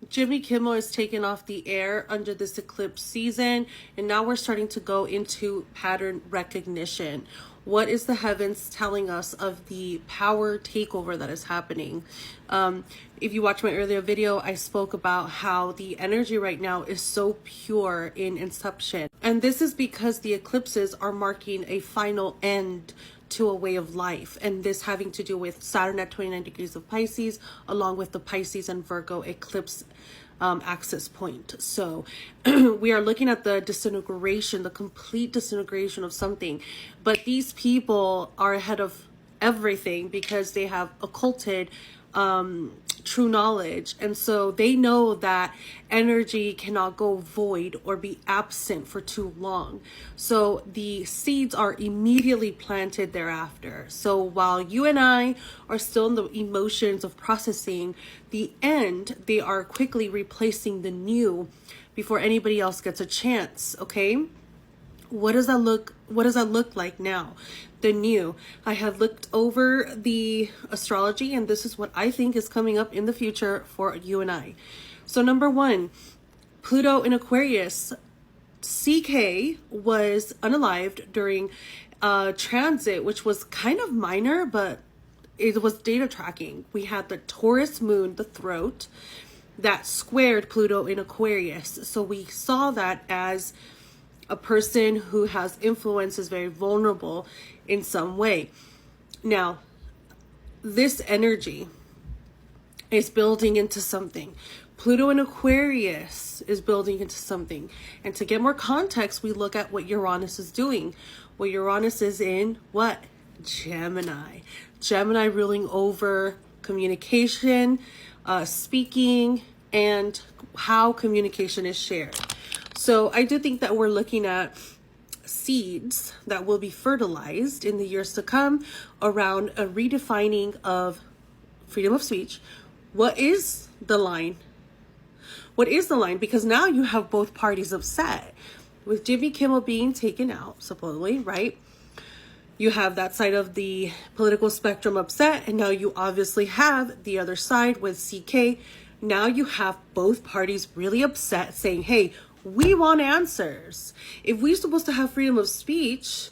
Jimmy Kimmel is taken off the air under this eclipse season, and now we're starting to go into pattern recognition. What is the heavens telling us of the power takeover that is happening? If you watch my earlier video, I spoke about how the energy right now is so pure in inception. And this is because the eclipses are marking a final end to a way of life, and this having to do with Saturn at 29 degrees of Pisces, along with the Pisces and Virgo eclipse axis point. So we are looking at the disintegration, the complete disintegration of something. But these people are ahead of everything because they have occulted true knowledge, and so they know that energy cannot go void or be absent for too long. So the seeds are immediately planted thereafter. So while you and I are still in the emotions of processing the end, they are quickly replacing the new before anybody else gets a chance. Okay, what does that look like now? The new. I have looked over the astrology, and this is what I think is coming up in the future for you and I. So number one, Pluto in Aquarius. CK was unalived during transit, which was kind of minor, but it was data tracking. We had the Taurus moon, the throat, that squared Pluto in Aquarius. So we saw that as a person who has influence is very vulnerable in some way. Now, this energy is building into something. Pluto in Aquarius is building into something. And to get more context, we look at what Uranus is doing. Well, Uranus is in what? Gemini. Gemini ruling over communication, speaking, and how communication is shared. So I do think that we're looking at seeds that will be fertilized in the years to come around a redefining of freedom of speech. What is the line? What is the line? Because now you have both parties upset. With Jimmy Kimmel being taken out, supposedly, right? You have that side of the political spectrum upset, and now you obviously have the other side with CK. Now you have both parties really upset, saying, hey, we want answers. If we're supposed to have freedom of speech,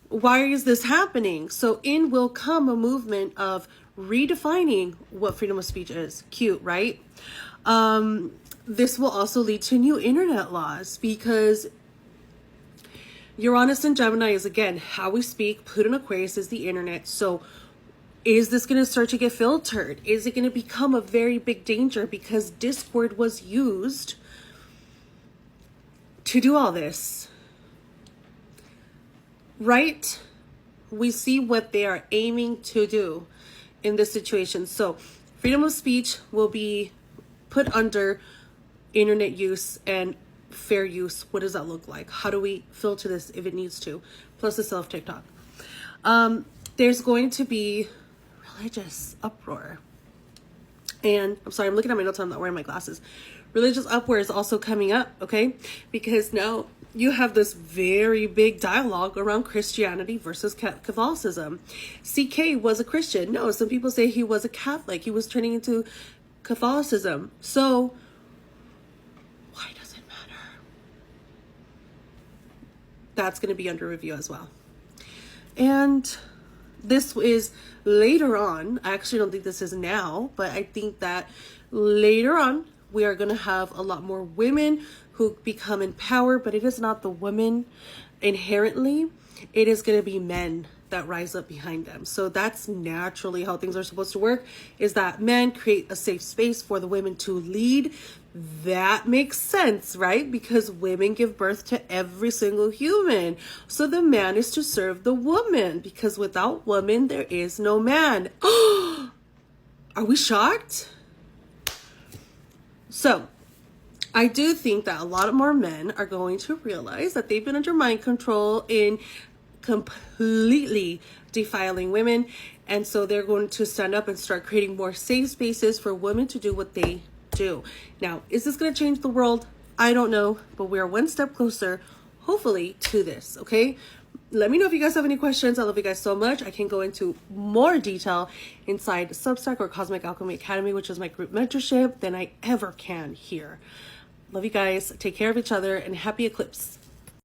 why is this happening? So in will come a movement of redefining what freedom of speech is. Cute, right? This will also lead to new internet laws because Uranus and Gemini is, again, how we speak. Pluto and Aquarius is the internet. So is this going to start to get filtered? Is it going to become a very big danger because Discord was used to do all this? Right? We see what they are aiming to do in this situation. So freedom of speech will be put under internet use and fair use. What does that look like? How do we filter this if it needs to? Plus the self TikTok. There's going to be religious uproar. And I'm sorry, I'm looking at my notes. I'm not wearing my glasses. Religious uproar is also coming up, okay? Because now you have this very big dialogue around Christianity versus Catholicism. CK was a Christian. No, some people say he was a Catholic. He was turning into Catholicism. So why does it matter? That's going to be under review as well. And this is later on. I actually don't think this is now, but I think that later on we are going to have a lot more women who become in power, but it is not the women inherently. It is going to be men that rise up behind them. So that's naturally how things are supposed to work, is that men create a safe space for the women to lead. That makes sense, right? Because women give birth to every single human. So the man is to serve the woman, because without woman, there is no man. Are we shocked? So I do think that a lot more men are going to realize that they've been under mind control in completely defiling women. And so they're going to stand up and start creating more safe spaces for women to do what they do. Now, is this going to change the world? I don't know, but we're one step closer, hopefully, to this, okay? let me know if you guys have any questions. I love you guys so much. I can go into more detail inside Substack or Cosmic Alchemy Academy, which is my group mentorship, than I ever can here. Love you guys. Take care of each other, and happy eclipse.